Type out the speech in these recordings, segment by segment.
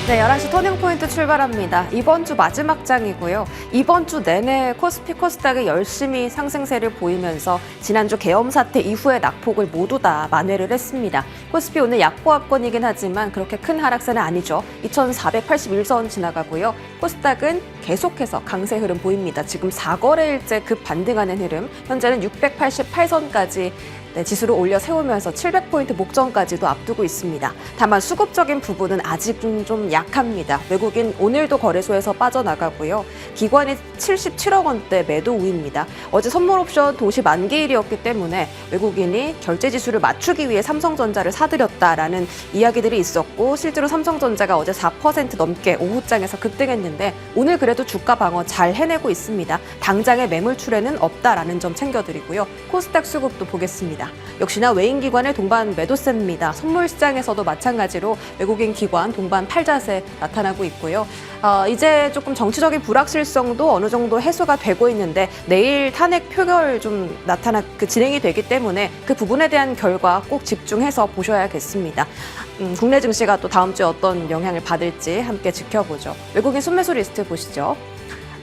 네, 11시 터닝포인트 출발합니다. 이번 주 마지막 장이고요. 이번 주 내내 코스피, 코스닥이 열심히 상승세를 보이면서 지난주 계엄 사태 이후의 낙폭을 모두 다 만회를 했습니다. 코스피 오늘 약보합권이긴 하지만 그렇게 큰 하락세는 아니죠. 2481선 지나가고요. 코스닥은 계속해서 강세 흐름 보입니다. 지금 4거래일째 급 반등하는 흐름, 현재는 688선까지 지수를 올려 세우면서 700포인트 목전까지도 앞두고 있습니다. 다만 수급적인 부분은 아직은 좀 약합니다. 외국인 오늘도 거래소에서 빠져나가고요. 기관이 77억 원대 매도 우위입니다. 어제 선물옵션 도시 만기일이었기 때문에 외국인이 결제지수를 맞추기 위해 삼성전자를 사들였다라는 이야기들이 있었고, 실제로 삼성전자가 어제 4% 넘게 오후장에서 급등했는데 오늘 그래도 주가 방어 잘 해내고 있습니다. 당장의 매물 출회는 없다라는 점 챙겨드리고요. 코스닥 수급도 보겠습니다. 역시나 외인기관의 동반 매도세입니다. 선물시장에서도 마찬가지로 외국인 기관 동반 팔자세 나타나고 있고요. 이제 조금 정치적인 불확실성도 어느 정도 해소가 되고 있는데 내일 탄핵 표결 좀 진행이 되기 때문에 그 부분에 대한 결과 꼭 집중해서 보셔야겠습니다. 국내 증시가 또 다음 주에 어떤 영향을 받을지 함께 지켜보죠. 외국인 순매수 리스트 보시죠.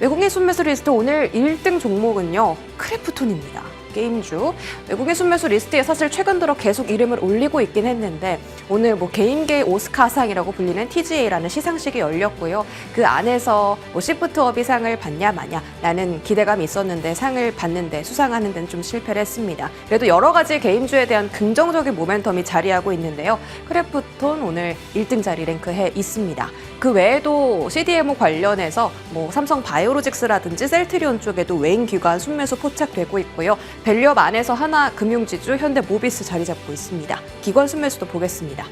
외국인 순매수 리스트 오늘 1등 종목은요, 크래프톤입니다. 게임주. 외국인 순매수 리스트에 사실 최근 들어 계속 이름을 올리고 있긴 했는데 오늘 개임계 오스카상이라고 불리는 TGA라는 시상식이 열렸고요. 그 안에서 시프트업이 상을 받냐 마냐라는 기대감이 있었는데 상을 받는데 수상하는 데는 좀 실패를 했습니다. 그래도 여러 가지 게임주에 대한 긍정적인 모멘텀이 자리하고 있는데요. 크래프톤 오늘 1등 자리 랭크해 있습니다. 그 외에도 CDMO 관련해서 삼성 바이오로직스라든지 셀트리온 쪽에도 외인 기관 순매수 포착되고 있고요. 밸류업 안에서 하나금융지주, 현대모비스 자리 잡고 있습니다. 기관 순매수도 보겠습니다.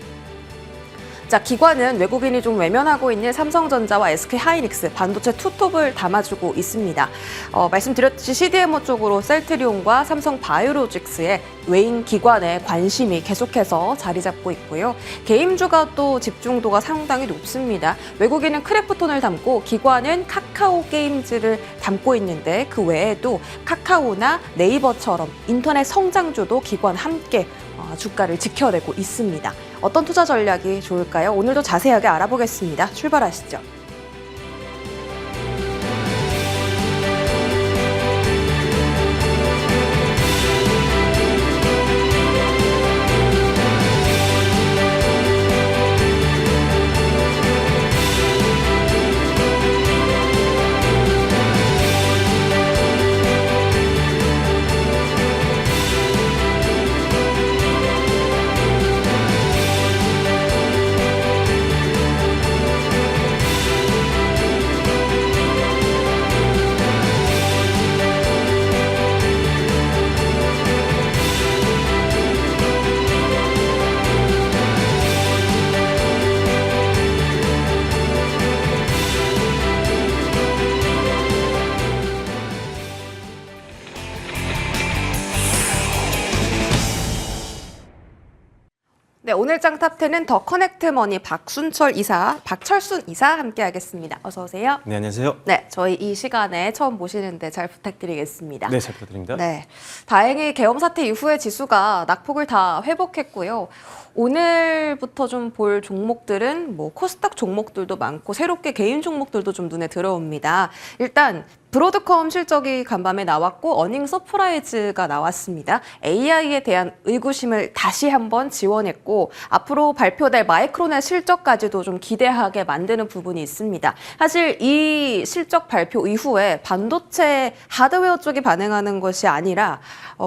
자, 기관은 외국인이 좀 외면하고 있는 삼성전자와 SK하이닉스, 반도체 투톱을 담아주고 있습니다. 말씀드렸듯이 CDMO 쪽으로 셀트리온과 삼성 바이오로직스의 외인 기관의 관심이 계속해서 자리 잡고 있고요. 게임주가 또 집중도가 상당히 높습니다. 외국인은 크래프톤을 담고 기관은 카카오 게임즈를 담고 있는데 그 외에도 카카오나 네이버처럼 인터넷 성장주도 기관 함께 주가를 지켜내고 있습니다. 어떤 투자 전략이 좋을까요? 오늘도 자세하게 알아보겠습니다. 출발하시죠. 네, 오늘 장 탑10은 더 커넥트 머니 박철순 이사 함께하겠습니다. 어서 오세요. 네, 안녕하세요. 네, 저희 이 시간에 처음 모시는데 잘 부탁드리겠습니다. 네, 잘 부탁드립니다. 네, 다행히 계엄 사태 이후에 지수가 낙폭을 다 회복했고요. 오늘부터 좀 볼 종목들은 코스닥 종목들도 많고 새롭게 개인 종목들도 좀 눈에 들어옵니다. 일단 브로드컴 실적이 간밤에 나왔고 어닝 서프라이즈가 나왔습니다. AI에 대한 의구심을 다시 한번 지원했고 앞으로 발표될 마이크론의 실적까지도 좀 기대하게 만드는 부분이 있습니다. 사실 이 실적 발표 이후에 반도체 하드웨어 쪽이 반응하는 것이 아니라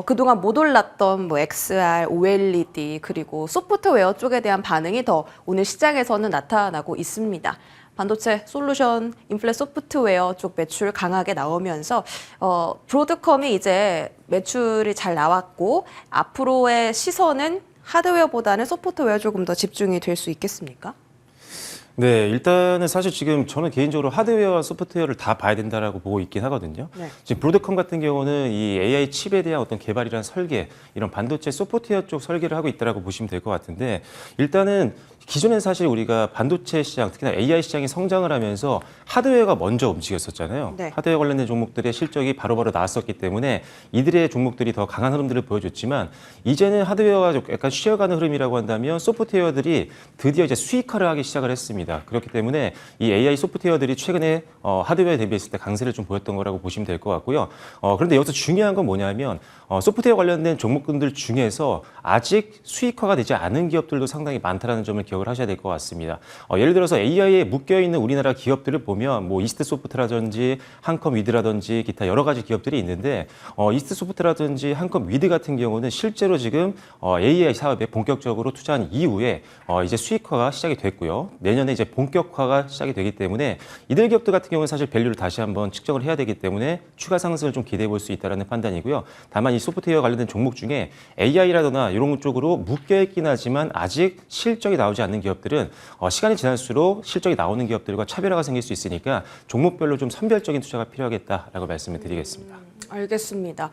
그동안 못 올랐던 XR, OLED 그리고 소프트웨어 쪽에 대한 반응이 더 오늘 시장에서는 나타나고 있습니다. 반도체 솔루션, 인플레 소프트웨어 쪽 매출 강하게 나오면서 브로드컴이 이제 매출이 잘 나왔고 앞으로의 시선은 하드웨어보다는 소프트웨어 조금 더 집중이 될 수 있겠습니까? 네, 일단은 사실 지금 저는 개인적으로 하드웨어와 소프트웨어를 다 봐야 된다라고 보고 있긴 하거든요. 네. 지금 브로드컴 같은 경우는 이 AI 칩에 대한 어떤 개발이란 설계, 이런 반도체 소프트웨어 쪽 설계를 하고 있다라고 보시면 될 것 같은데 일단은 기존엔 사실 우리가 반도체 시장, 특히나 AI 시장이 성장을 하면서 하드웨어가 먼저 움직였었잖아요. 네. 하드웨어 관련된 종목들의 실적이 바로바로 나왔었기 때문에 이들의 종목들이 더 강한 흐름들을 보여줬지만 이제는 하드웨어가 약간 쉬어가는 흐름이라고 한다면 소프트웨어들이 드디어 이제 수익화를 하기 시작을 했습니다. 있습니다. 그렇기 때문에 이 AI 소프트웨어들이 최근에 하드웨어에 대비했을 때 강세를 좀 보였던 거라고 보시면 될 것 같고요. 그런데 여기서 중요한 건 뭐냐면 소프트웨어 관련된 종목군들 중에서 아직 수익화가 되지 않은 기업들도 상당히 많다는 점을 기억을 하셔야 될 것 같습니다. 예를 들어서 AI에 묶여있는 우리나라 기업들을 보면 뭐 이스트소프트라든지 한컴위드라든지 기타 여러 가지 기업들이 있는데 이스트소프트라든지 한컴위드 같은 경우는 실제로 지금 AI 사업에 본격적으로 투자한 이후에 이제 수익화가 시작이 됐고요. 내년에 이제 본격화가 시작이 되기 때문에 이들 기업들 같은 경우는 사실 밸류를 다시 한번 측정을 해야 되기 때문에 추가 상승을 좀 기대해 볼 수 있다는 판단이고요. 다만 이 소프트웨어 관련된 종목 중에 AI라거나 이런 쪽으로 묶여있긴 하지만 아직 실적이 나오지 않는 기업들은 시간이 지날수록 실적이 나오는 기업들과 차별화가 생길 수 있으니까 종목별로 좀 선별적인 투자가 필요하겠다라고 말씀을 드리겠습니다. 알겠습니다.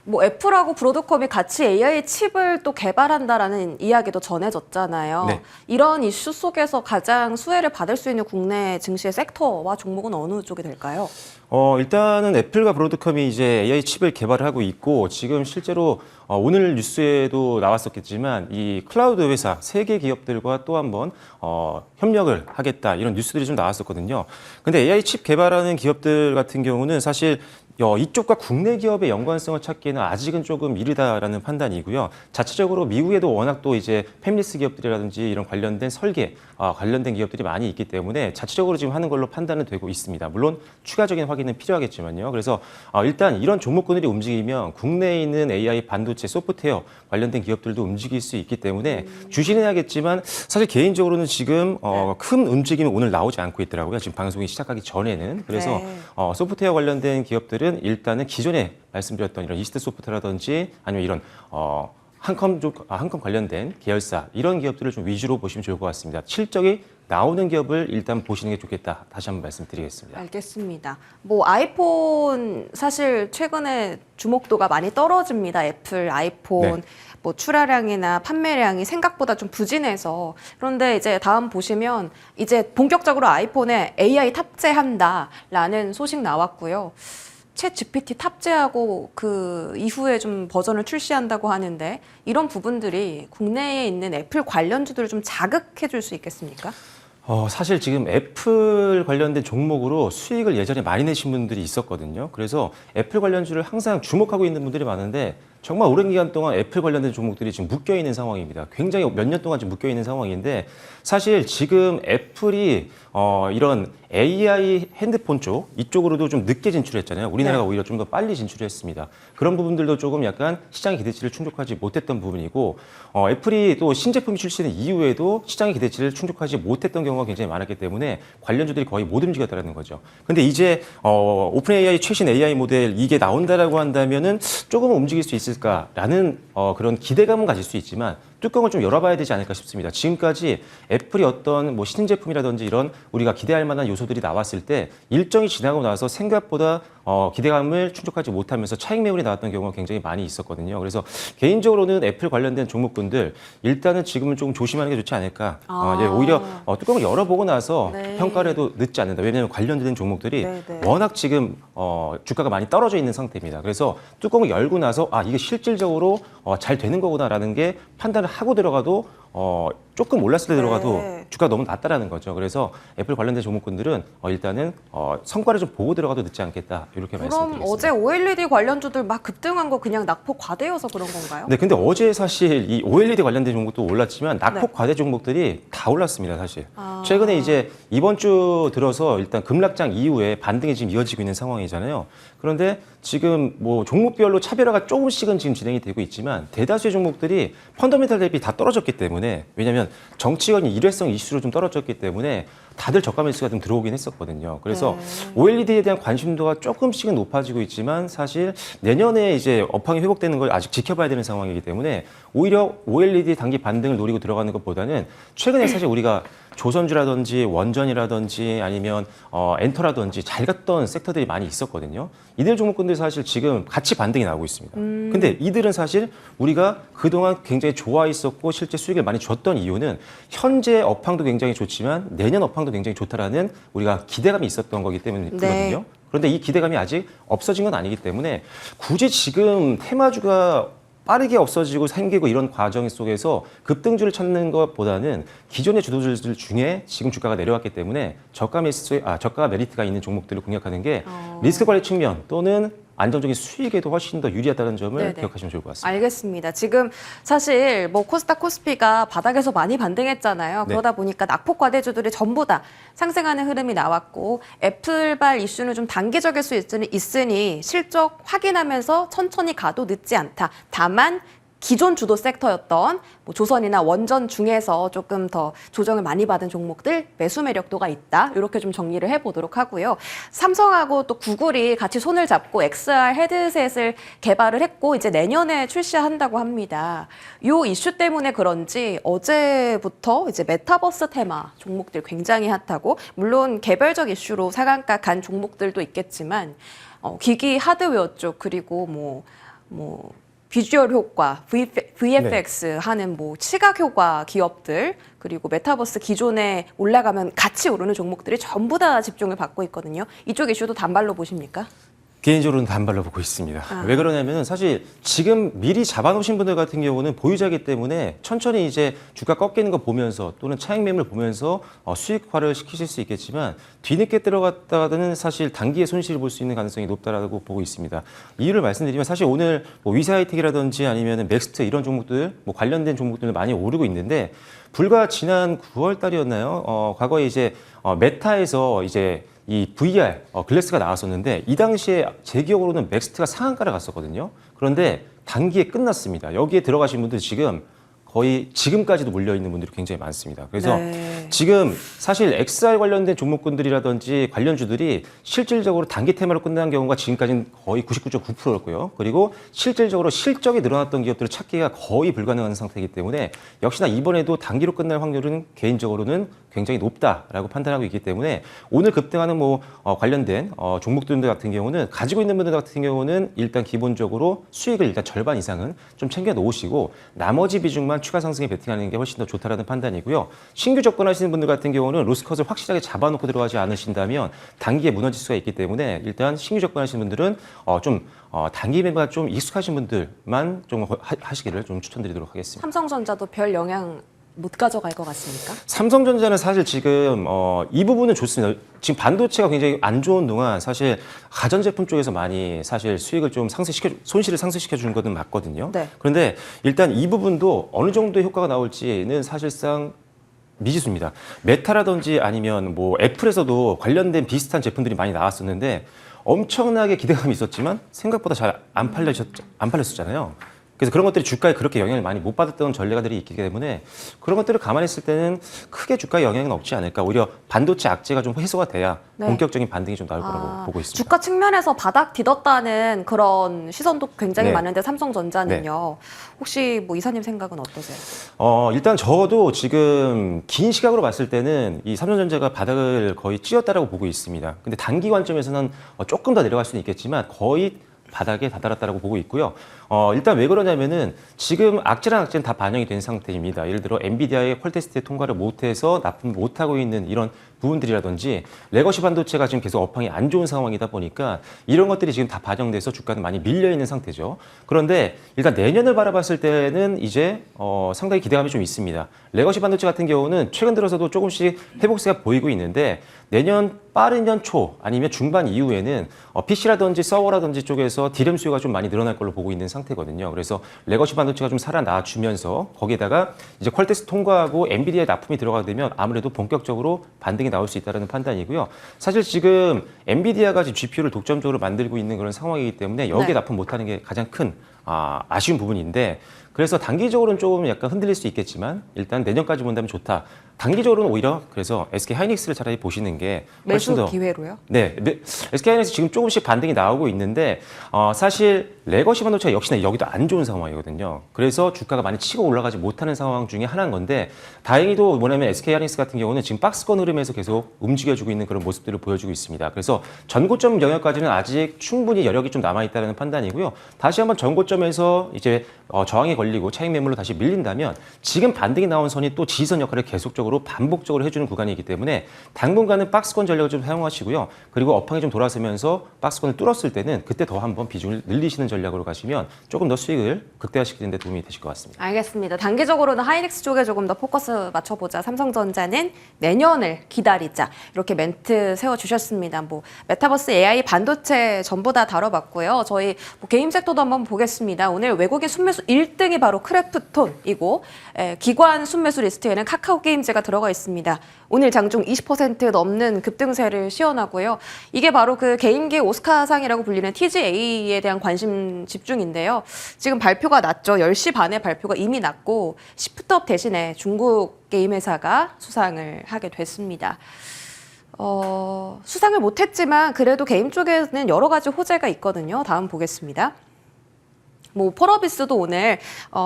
뭐 애플하고 브로드컴이 같이 AI 칩을 또 개발한다라는 이야기도 전해졌잖아요. 네. 이런 이슈 속에서 가장 수혜를 받을 수 있는 국내 증시의 섹터와 종목은 어느 쪽이 될까요? 일단은 애플과 브로드컴이 이제 AI 칩을 개발을 하고 있고 지금 실제로 오늘 뉴스에도 나왔었겠지만 이 클라우드 회사 세 개 기업들과 또 한번 협력을 하겠다 이런 뉴스들이 좀 나왔었거든요. 근데 AI 칩 개발하는 기업들 같은 경우는 사실 이쪽과 국내 기업의 연관성을 찾기에는 아직은 조금 이르다라는 판단이고요. 자체적으로 미국에도 워낙 또 이제 팹리스 기업들이라든지 이런 관련된 설계, 관련된 기업들이 많이 있기 때문에 자체적으로 지금 하는 걸로 판단은 되고 있습니다. 물론 추가적인 확인은 필요하겠지만요. 그래서 일단 이런 종목군들이 움직이면 국내에 있는 AI 반도체 소프트웨어 관련된 기업들도 움직일 수 있기 때문에 주시해야겠지만 사실 개인적으로는 지금 큰 움직임이 오늘 나오지 않고 있더라고요. 지금 방송이 시작하기 전에는. 그래서 네. 소프트웨어 관련된 기업들은 일단은 기존에 말씀드렸던 이런 이스트소프트라든지 아니면 이런 한컴 관련된 계열사 이런 기업들을 좀 위주로 보시면 좋을 것 같습니다. 실적이 나오는 기업을 일단 보시는 게 좋겠다. 다시 한번 말씀드리겠습니다. 알겠습니다. 뭐 아이폰 사실 최근에 주목도가 많이 떨어집니다. 애플 아이폰 네. 뭐 출하량이나 판매량이 생각보다 좀 부진해서 그런데 이제 다음 보시면 이제 본격적으로 아이폰에 AI 탑재한다라는 소식 나왔고요. 챗 GPT 탑재하고 그 이후에 좀 버전을 출시한다고 하는데 이런 부분들이 국내에 있는 애플 관련주들을 좀 자극해 줄 수 있겠습니까? 사실 지금 애플 관련된 종목으로 수익을 예전에 많이 내신 분들이 있었거든요. 그래서 애플 관련주를 항상 주목하고 있는 분들이 많은데 정말 오랜 기간 동안 애플 관련된 종목들이 지금 묶여 있는 상황입니다. 굉장히 몇 년 동안 지금 묶여 있는 상황인데 사실 지금 애플이 이런 AI 핸드폰 쪽 이쪽으로도 좀 늦게 진출했잖아요. 우리나라가 네. 오히려 좀 더 빨리 진출했습니다. 그런 부분들도 조금 약간 시장의 기대치를 충족하지 못했던 부분이고 애플이 또 신제품이 출시된 이후에도 시장의 기대치를 충족하지 못했던 경우가 굉장히 많았기 때문에 관련주들이 거의 못 움직였다는 거죠. 근데 이제 오픈 AI 최신 AI 모델 이게 나온다라고 한다면은 조금 움직일 수 있을까라는 그런 기대감은 가질 수 있지만 뚜껑을 좀 열어봐야 되지 않을까 싶습니다. 지금까지 애플이 어떤 뭐 신제품이라든지 이런 우리가 기대할 만한 요소들이 나왔을 때 일정이 지나고 나서 생각보다 기대감을 충족하지 못하면서 차익 매물이 나왔던 경우가 굉장히 많이 있었거든요. 그래서 개인적으로는 애플 관련된 종목군들 일단은 지금은 조금 조심하는 게 좋지 않을까. 오히려 뚜껑을 열어보고 나서 네. 평가를 해도 늦지 않는다. 왜냐하면 관련된 종목들이 네, 네. 워낙 지금 주가가 많이 떨어져 있는 상태입니다. 그래서 뚜껑을 열고 나서 이게 실질적으로 잘 되는 거구나라는 게 판단을 하고 들어가도 조금 올랐을 때 들어가도 네. 주가가 너무 낮다라는 거죠. 그래서 애플 관련된 종목군들은 일단은 성과를 좀 보고 들어가도 늦지 않겠다. 이렇게 그럼 말씀드리겠습니다. 어제 OLED 관련주들 막 급등한 거 그냥 낙폭 과대여서 그런 건가요? 네, 근데 어제 사실 이 OLED 관련된 종목도 올랐지만 낙폭 과대 종목들이 다 올랐습니다, 사실. 최근에 이제 이번 주 들어서 일단 급락장 이후에 반등이 지금 이어지고 있는 상황이잖아요. 그런데 지금 뭐 종목별로 차별화가 조금씩은 지금 진행이 되고 있지만 대다수의 종목들이 펀더멘탈 대비 다 떨어졌기 때문에 왜냐하면 정치적인 일회성 이슈로 좀 떨어졌기 때문에 다들 저가 매수가 좀 들어오긴 했었거든요. 그래서 OLED에 대한 관심도가 조금씩은 높아지고 있지만 사실 내년에 이제 업황이 회복되는 걸 아직 지켜봐야 되는 상황이기 때문에 오히려 OLED 단기 반등을 노리고 들어가는 것보다는 최근에 사실 우리가 조선주라든지 원전이라든지 아니면 엔터라든지 잘 갔던 섹터들이 많이 있었거든요. 이들 종목군들 사실 지금 같이 반등이 나오고 있습니다. 근데 이들은 사실 우리가 그동안 굉장히 좋아 있었고 실제 수익을 많이 줬던 이유는 현재 업황도 굉장히 좋지만 내년 업황도 굉장히 좋다라는 우리가 기대감이 있었던 거기 때문이거든요. 네. 그런데 이 기대감이 아직 없어진 건 아니기 때문에 굳이 지금 테마주가 빠르게 없어지고 생기고 이런 과정 속에서 급등주를 찾는 것보다는 기존의 주도주들 중에 지금 주가가 내려왔기 때문에 저가 메리트가 있는 종목들을 공략하는 게 리스크 관리 측면 또는 안정적인 수익에도 훨씬 더 유리하다는 점을 네네. 기억하시면 좋을 것 같습니다. 알겠습니다. 지금 사실 뭐 코스닥 코스피가 바닥에서 많이 반등했잖아요. 네. 그러다 보니까 낙폭 과대주들이 전부 다 상승하는 흐름이 나왔고 애플발 이슈는 좀 단기적일 수 있으니 실적 확인하면서 천천히 가도 늦지 않다. 다만 기존 주도 섹터였던 뭐 조선이나 원전 중에서 조금 더 조정을 많이 받은 종목들 매수 매력도가 있다. 이렇게 좀 정리를 해보도록 하고요. 삼성하고 또 구글이 같이 손을 잡고 XR 헤드셋을 개발을 했고 이제 내년에 출시한다고 합니다. 이 이슈 때문에 그런지 어제부터 이제 메타버스 테마 종목들 굉장히 핫하고 물론 개별적 이슈로 상한가 간 종목들도 있겠지만 기기 하드웨어 쪽 그리고 뭐 비주얼 효과, VFX 하는 뭐 시각 효과 기업들 그리고 메타버스 기존에 올라가면 같이 오르는 종목들이 전부 다 집중을 받고 있거든요. 이쪽 이슈도 단발로 보십니까? 개인적으로는 단발로 보고 있습니다. 왜 그러냐면 사실 지금 미리 잡아놓으신 분들 같은 경우는 보유자이기 때문에 천천히 이제 주가 꺾이는 거 보면서 또는 차익 매물 보면서 수익화를 시키실 수 있겠지만 뒤늦게 들어갔다가는 사실 단기에 손실을 볼 수 있는 가능성이 높다라고 보고 있습니다. 이유를 말씀드리면 사실 오늘 뭐 위사이텍이라든지 아니면 맥스트 이런 종목들 뭐 관련된 종목들 많이 오르고 있는데 불과 지난 9월 달이었나요? 과거에 이제 메타에서 이제 이 VR 글래스가 나왔었는데 이 당시에 제 기억으로는 맥스트가 상한가를 갔었거든요. 그런데 단기에 끝났습니다. 여기에 들어가신 분들 지금 거의 지금까지도 몰려있는 분들이 굉장히 많습니다. 그래서 네. 지금 사실 XR 관련된 종목군들이라든지 관련주들이 실질적으로 단기 테마로 끝난 경우가 지금까지는 거의 99.9%였고요. 그리고 실질적으로 실적이 늘어났던 기업들을 찾기가 거의 불가능한 상태이기 때문에 역시나 이번에도 단기로 끝날 확률은 개인적으로는 굉장히 높다라고 판단하고 있기 때문에 오늘 급등하는 관련된 종목들 같은 경우는 가지고 있는 분들 같은 경우는 일단 기본적으로 수익을 일단 절반 이상은 좀 챙겨 놓으시고 나머지 비중만 추가 상승에 베팅하는 게 훨씬 더 좋다라는 판단이고요. 신규 접근하시는 분들 같은 경우는 로스컷을 확실하게 잡아놓고 들어가지 않으신다면 단기에 무너질 수가 있기 때문에 일단 신규 접근하시는 분들은 단기 매매가 좀 익숙하신 분들만 좀 하시기를 좀 추천드리도록 하겠습니다. 삼성전자도 별 영향 못 가져갈 것 같습니까? 삼성전자는 사실 지금 이 부분은 좋습니다. 지금 반도체가 굉장히 안 좋은 동안 사실 가전제품 쪽에서 많이 사실 수익을 좀 손실을 상쇄시켜 주는 것은 맞거든요. 네. 그런데 일단 이 부분도 어느 정도의 효과가 나올지는 사실상 미지수입니다. 메타라든지 아니면 뭐 애플에서도 관련된 비슷한 제품들이 많이 나왔었는데 엄청나게 기대감이 있었지만 생각보다 잘 안 팔렸었잖아요. 그래서 그런 것들이 주가에 그렇게 영향을 많이 못 받았던 전례가들이 있기 때문에 그런 것들을 감안했을 때는 크게 주가에 영향은 없지 않을까. 오히려 반도체 악재가 좀 해소가 돼야 네. 본격적인 반등이 좀 나올 거라고 보고 있습니다. 주가 측면에서 바닥 뒤덮다는 그런 시선도 굉장히 네. 많은데 삼성전자는요. 혹시 뭐 이사님 생각은 어떠세요? 일단 저도 지금 긴 시각으로 봤을 때는 이 삼성전자가 바닥을 거의 찧었다라고 보고 있습니다. 근데 단기 관점에서는 조금 더 내려갈 수는 있겠지만 거의 바닥에 다다랐다고 보고 있고요. 일단 왜 그러냐면은 지금 악재랑 악재는 다 반영이 된 상태입니다. 예를 들어 엔비디아의 퀄테스트에 통과를 못해서 납품 못하고 있는 이런 부분들이라든지 레거시 반도체가 지금 계속 업황이 안 좋은 상황이다 보니까 이런 것들이 지금 다 반영돼서 주가는 많이 밀려 있는 상태죠. 그런데 일단 내년을 바라봤을 때는 이제 상당히 기대감이 좀 있습니다. 레거시 반도체 같은 경우는 최근 들어서도 조금씩 회복세가 보이고 있는데 내년 빠른 년 초 아니면 중반 이후에는 PC라든지 서버라든지 쪽에서 디램 수요가 좀 많이 늘어날 걸로 보고 있는 상태거든요. 그래서 레거시 반도체가 좀 살아나 주면서 거기에다가 이제 퀄테스트 통과하고 엔비디아의 납품이 들어가게 되면 아무래도 본격적으로 반등이 나올 수 있다는 판단이고요. 사실 지금 엔비디아가 지금 GPU를 독점적으로 만들고 있는 그런 상황이기 때문에 여기에 네. 납품 못하는 게 가장 큰 아쉬운 부분인데 그래서 단기적으로는 조금 약간 흔들릴 수 있겠지만 일단 내년까지 본다면 좋다. 단기적으로는 오히려 그래서 SK 하이닉스를 차라리 보시는 게 훨씬 매수 더 기회로요? 네, SK 하이닉스 지금 조금씩 반등이 나오고 있는데 사실 레거시 반도체가 역시나 여기도 안 좋은 상황이거든요. 그래서 주가가 많이 치고 올라가지 못하는 상황 중에 하나인 건데 다행히도 뭐냐면 SK 하이닉스 같은 경우는 지금 박스권 흐름에서 계속 움직여주고 있는 그런 모습들을 보여주고 있습니다. 그래서 전고점 영역까지는 아직 충분히 여력이 좀 남아있다는 판단이고요. 다시 한번 전고점 저점에서 이제 저항이 걸리고 차익 매물로 다시 밀린다면 지금 반등이 나온 선이 또 지지선 역할을 계속적으로 반복적으로 해주는 구간이기 때문에 당분간은 박스권 전략을 좀 사용하시고요. 그리고 업황이 좀 돌아서면서 박스권을 뚫었을 때는 그때 더 한번 비중을 늘리시는 전략으로 가시면 조금 더 수익을 극대화시키는 데 도움이 되실 것 같습니다. 알겠습니다. 단기적으로는 하이닉스 쪽에 조금 더 포커스 맞춰보자. 삼성전자는 내년을 기다리자. 이렇게 멘트 세워주셨습니다. 뭐 메타버스, AI, 반도체 전부 다 다뤄봤고요. 저희 뭐 게임 섹터도 한번 보겠습니다. 오늘 외국인 순매수 1등이 바로 크래프톤이고 기관 순매수 리스트에는 카카오 게임즈가 들어가 있습니다. 오늘 장중 20% 넘는 급등세를 시현하고요. 이게 바로 그 개인기 오스카상이라고 불리는 TGA에 대한 관심 집중인데요. 지금 발표가 났죠. 10시 반에 발표가 이미 났고 시프트업 대신에 중국 게임 회사가 수상을 하게 됐습니다. 수상을 못했지만 그래도 게임 쪽에는 여러 가지 호재가 있거든요. 다음 보겠습니다. 뭐 펄어비스도 오늘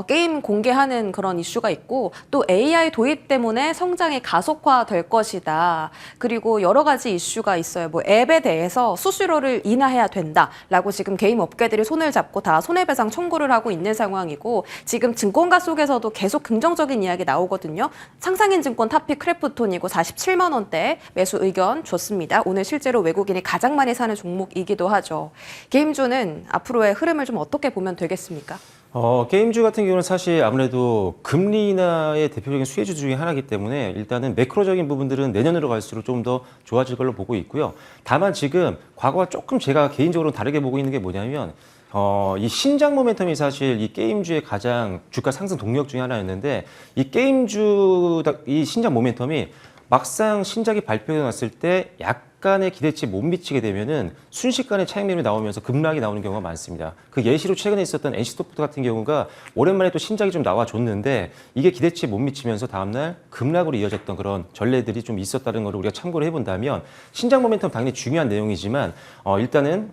게임 공개하는 그런 이슈가 있고 또 AI 도입 때문에 성장이 가속화될 것이다. 그리고 여러 가지 이슈가 있어요. 뭐 앱에 대해서 수수료를 인하해야 된다라고 지금 게임 업계들이 손을 잡고 다 손해배상 청구를 하고 있는 상황이고 지금 증권가 속에서도 계속 긍정적인 이야기 나오거든요. 상상인 증권 탑픽 크래프톤이고 47만 원대 매수 의견 좋습니다. 오늘 실제로 외국인이 가장 많이 사는 종목이기도 하죠. 게임주는 앞으로의 흐름을 좀 어떻게 보면 되겠습니까? 게임주 같은 경우는 사실 아무래도 금리 인하의 대표적인 수혜주 중에 하나이기 때문에 일단은 매크로적인 부분들은 내년으로 갈수록 좀 더 좋아질 걸로 보고 있고요. 다만 지금 과거와 조금 제가 개인적으로 다르게 보고 있는 게 뭐냐면 이 신작 모멘텀이 사실 이 게임주의 가장 주가 상승 동력 중에 하나였는데 이 게임주 이 신작 모멘텀이 막상 신작이 발표가 났을 때 약간의 기대치에 못 미치게 되면은 순식간에 차익 매물이 나오면서 급락이 나오는 경우가 많습니다. 그 예시로 최근에 있었던 NC소프트 같은 경우가 오랜만에 또 신작이 좀 나와줬는데 이게 기대치에 못 미치면서 다음날 급락으로 이어졌던 그런 전례들이 좀 있었다는 걸 우리가 참고를 해본다면 신작 모멘텀 당연히 중요한 내용이지만 일단은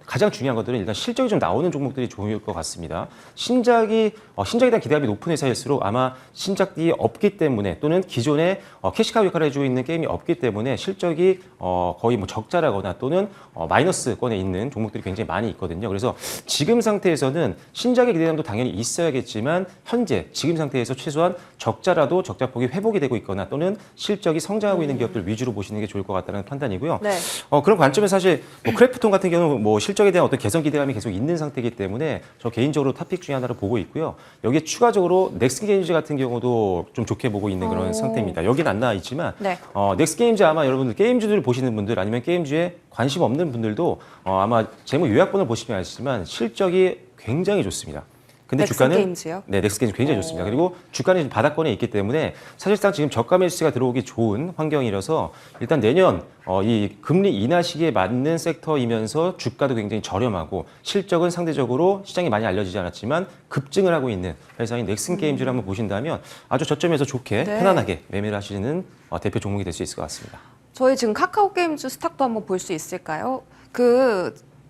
가장 중요한 것들은 일단 실적이 좀 나오는 종목들이 좋을 것 같습니다. 신작에 대한 기대감이 높은 회사일수록 아마 신작이 없기 때문에 또는 기존에 캐시카우 역할을 해주고 있는 게임이 없기 때문에 실적이 거의 뭐 적자라거나 또는 마이너스권에 있는 종목들이 굉장히 많이 있거든요. 그래서 지금 상태에서는 신작의 기대감도 당연히 있어야겠지만 현재 지금 상태에서 최소한 적자라도 적자폭이 회복이 되고 있거나 또는 실적이 성장하고 있는 기업들 위주로 보시는 게 좋을 것 같다는 판단이고요. 네. 그런 관점에서 사실 뭐 크래프톤 같은 경우는 뭐 실적에 대한 어떤 개선 기대감이 계속 있는 상태이기 때문에 저 개인적으로 탑픽 중에 하나로 보고 있고요. 여기에 추가적으로 넥슨게임즈 같은 경우도 좀 좋게 보고 있는 그런 상태입니다. 여기는 안 나와 있지만 네. 넥슨게임즈 아마 여러분들 게임주들을 보시는 분들 아니면 게임주에 관심 없는 분들도 아마 재무 요약본을 보시면 아시지만 실적이 굉장히 좋습니다. 근데 주가는 넥슨게임즈요? 네, 넥슨게임즈 굉장히 좋습니다. 그리고 주가는 바닥권에 있기 때문에 사실상 지금 저가 매수세가 들어오기 좋은 환경이라서 일단 내년 이 금리 인하 시기에 맞는 섹터이면서 주가도 굉장히 저렴하고 실적은 상대적으로 시장이 많이 알려지지 않았지만 급증을 하고 있는 회사인 넥슨게임즈를 한번 보신다면 아주 저점에서 좋게 네. 편안하게 매매를 하시는 대표 종목이 될 수 있을 것 같습니다. 저희 지금 카카오 게임즈 스탁도 한번 볼 수 있을까요?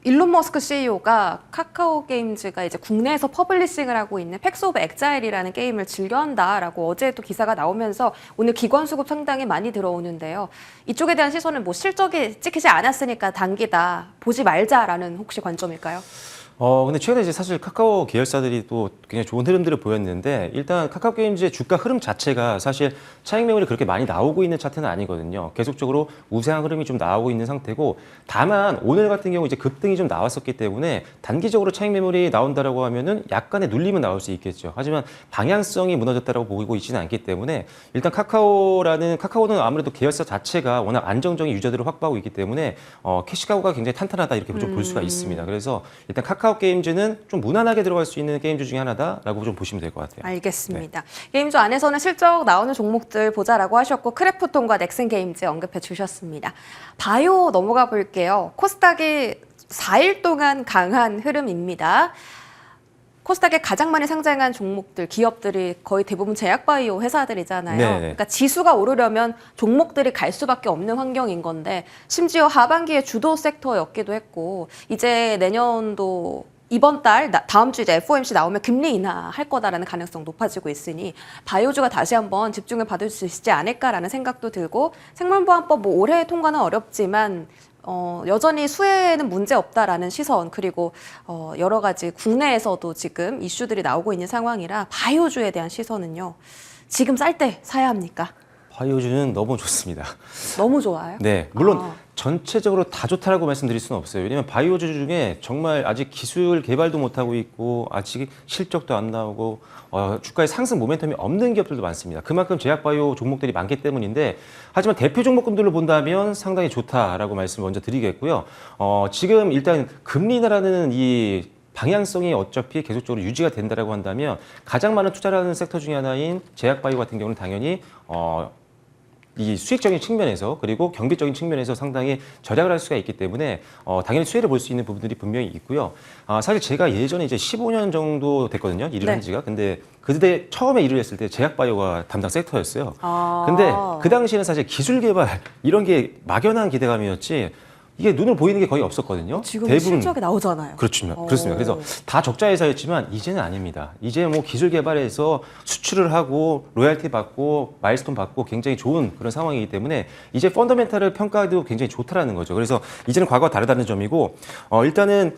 일론 머스크 CEO가 카카오 게임즈가 이제 국내에서 퍼블리싱을 하고 있는 팩스 오브 엑자일이라는 게임을 즐겨한다라고 어제도 기사가 나오면서 오늘 기관 수급 상당히 많이 들어오는데요. 이쪽에 대한 시선은 뭐 실적이 찍히지 않았으니까 단기다 보지 말자라는 혹시 관점일까요? 근데 최근에 이제 사실 카카오 계열사들이 또 굉장히 좋은 흐름들을 보였는데 일단 카카오 게임즈의 주가 흐름 자체가 사실 차익 매물이 그렇게 많이 나오고 있는 차트는 아니거든요. 계속적으로 우세한 흐름이 좀 나오고 있는 상태고 다만 오늘 같은 경우 이제 급등이 좀 나왔었기 때문에 단기적으로 차익 매물이 나온다라고 하면은 약간의 눌림은 나올 수 있겠죠. 하지만 방향성이 무너졌다라고 보고 있지는 않기 때문에 일단 카카오는 아무래도 계열사 자체가 워낙 안정적인 유저들을 확보하고 있기 때문에 캐시카우가 굉장히 탄탄하다 이렇게 좀 볼 수가 있습니다. 그래서 일단 카카오 게임즈는 좀 무난하게 들어갈 수 있는 게임주 중에 하나다라고 좀 보시면 될 것 같아요. 알겠습니다. 네. 게임주 안에서는 실적 나오는 종목들 보자라고 하셨고 크래프톤과 넥슨 게임즈 언급해 주셨습니다. 바이오 넘어가 볼게요. 코스닥이 4일 동안 강한 흐름입니다. 코스닥에 가장 많이 상장한 종목들, 기업들이 거의 대부분 제약바이오 회사들이잖아요. 네네. 그러니까 지수가 오르려면 종목들이 갈 수밖에 없는 환경인 건데 심지어 하반기에 주도 섹터였기도 했고 이제 내년도 이번 달, 다음 주 이제 FOMC 나오면 금리 인하할 거다라는 가능성 높아지고 있으니 바이오주가 다시 한번 집중을 받을 수 있지 않을까라는 생각도 들고 생물보안법 뭐 올해 통과는 어렵지만 여전히 수혜에는 문제 없다라는 시선 그리고 여러 가지 국내에서도 지금 이슈들이 나오고 있는 상황이라 바이오주에 대한 시선은요. 지금 쌀 때 사야 합니까? 바이오주는 너무 좋습니다. 너무 좋아요. 네, 물론 전체적으로 다 좋다라고 말씀드릴 수는 없어요. 왜냐하면 바이오주 중에 정말 아직 기술 개발도 못하고 있고 아직 실적도 안 나오고 주가의 상승 모멘텀이 없는 기업들도 많습니다. 그만큼 제약바이오 종목들이 많기 때문인데 하지만 대표 종목군들로 본다면 상당히 좋다라고 말씀을 먼저 드리겠고요. 지금 일단 금리 인하라는 이 방향성이 어차피 계속적으로 유지가 된다라고 한다면 가장 많은 투자를 하는 섹터 중에 하나인 제약바이오 같은 경우는 당연히 이 수익적인 측면에서 그리고 경비적인 측면에서 상당히 절약을 할 수가 있기 때문에 당연히 수혜를 볼 수 있는 부분들이 분명히 있고요. 사실 제가 예전에 이제 15년 정도 됐거든요. 일을 한 지가. 근데 그때 처음에 일을 했을 때 제약바이오가 담당 섹터였어요. 근데 그 당시에는 사실 기술 개발 이런 게 막연한 기대감이었지 이게 눈으로 보이는 게 거의 없었거든요. 지금 대부분 실적이 나오잖아요. 그렇습니다. 그렇습니다. 그래서 다 적자 회사였지만 이제는 아닙니다. 이제 뭐 기술 개발에서 수출을 하고 로열티 받고 마일스톤 받고 굉장히 좋은 그런 상황이기 때문에 이제 펀더멘탈을 평가도 굉장히 좋다라는 거죠. 그래서 이제는 과거와 다르다는 점이고 일단은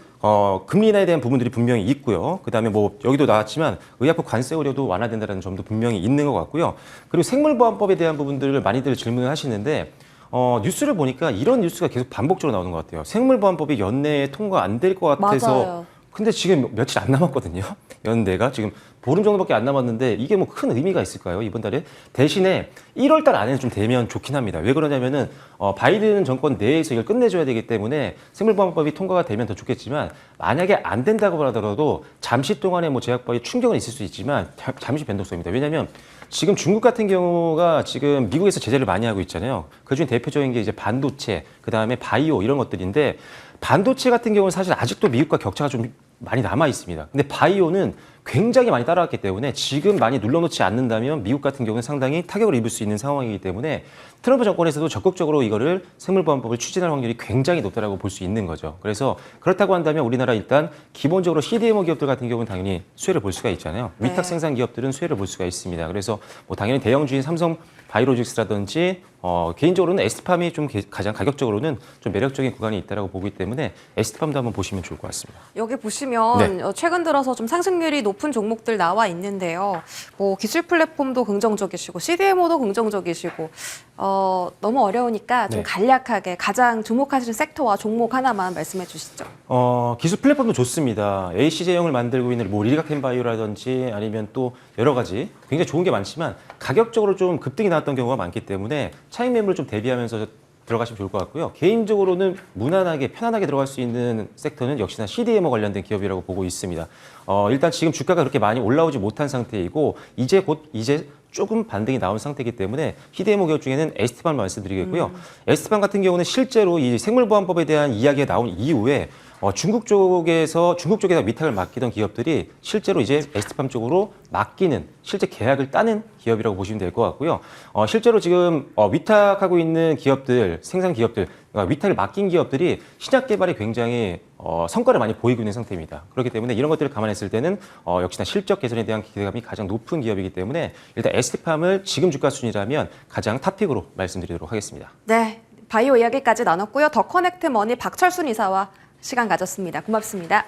금리 인하에 대한 부분들이 분명히 있고요. 그다음에 뭐 여기도 나왔지만 의약품 관세 우려도 완화된다는 점도 분명히 있는 것 같고요. 그리고 생물보안법에 대한 부분들을 많이들 질문을 하시는데 뉴스를 보니까 이런 뉴스가 계속 반복적으로 나오는 것 같아요. 생물보안법이 연내에 통과 안 될 것 같아서. 맞아요. 근데 지금 며칠 안 남았거든요. 연내가 지금 보름 정도밖에 안 남았는데 이게 뭐 큰 의미가 있을까요? 이번 달에 대신에 1월 달 안에는 좀 되면 좋긴 합니다. 왜 그러냐면은 바이든 정권 내에서 이걸 끝내줘야 되기 때문에 생물보안법이 통과가 되면 더 좋겠지만 만약에 안 된다고 하더라도 잠시 동안에 뭐 제약바이오 충격은 있을 수 있지만 잠시 변동성입니다. 왜냐하면 지금 중국 같은 경우가 지금 미국에서 제재를 많이 하고 있잖아요. 그중에 대표적인 게 이제 반도체, 그 다음에 바이오 이런 것들인데 반도체 같은 경우는 사실 아직도 미국과 격차가 좀 많이 남아 있습니다. 근데 바이오는 굉장히 많이 따라왔기 때문에 지금 많이 눌러놓지 않는다면 미국 같은 경우는 상당히 타격을 입을 수 있는 상황이기 때문에 트럼프 정권에서도 적극적으로 이거를 생물보안법을 추진할 확률이 굉장히 높다라고 볼 수 있는 거죠. 그래서 그렇다고 한다면 우리나라 일단 기본적으로 CDMO 기업들 같은 경우는 당연히 수혜를 볼 수가 있잖아요. 위탁 생산 기업들은 수혜를 볼 수가 있습니다. 그래서 뭐 당연히 대형주인 삼성 바이오로직스라든지 개인적으로는 에스팜이 좀 가장 가격적으로는 좀 매력적인 구간이 있다라고 보기 때문에 에스팜도 한번 보시면 좋을 것 같습니다. 여기 보시면 최근 들어서 좀 상승률이 높은 종목들 나와 있는데요. 뭐 기술 플랫폼도 긍정적이시고 CDMO도 긍정적이시고 너무 어려우니까 좀 간략하게 가장 주목하시는 섹터와 종목 하나만 말씀해 주시죠. 기술 플랫폼도 좋습니다. AC제형을 만들고 있는 뭐 리가켄바이오라든지 아니면 또 여러 가지 굉장히 좋은 게 많지만 가격적으로 좀 급등이 나왔던 경우가 많기 때문에 차익 매물을 좀 대비하면서 들어가시면 좋을 것 같고요. 개인적으로는 무난하게 편안하게 들어갈 수 있는 섹터는 역시나 CDMO 관련된 기업이라고 보고 있습니다. 일단 지금 주가가 그렇게 많이 올라오지 못한 상태이고 이제 조금 반등이 나온 상태이기 때문에 CDMO 기업 중에는 에스티밤을 말씀드리겠고요. 에스티밤 같은 경우는 실제로 이 생물보안법에 대한 이야기가 나온 이후에 중국 쪽에다 위탁을 맡기던 기업들이 실제로 이제 에스티팜 쪽으로 맡기는 실제 계약을 따는 기업이라고 보시면 될 것 같고요. 실제로 지금 위탁하고 있는 기업들, 생산 기업들, 위탁을 맡긴 기업들이 신약 개발에 굉장히 성과를 많이 보이고 있는 상태입니다. 그렇기 때문에 이런 것들을 감안했을 때는 역시나 실적 개선에 대한 기대감이 가장 높은 기업이기 때문에 일단 에스티팜을 지금 주가 순이라면 가장 탑픽으로 말씀드리도록 하겠습니다. 네, 바이오 이야기까지 나눴고요. 더 커넥트 머니 박철순 이사와 시간 가졌습니다. 고맙습니다.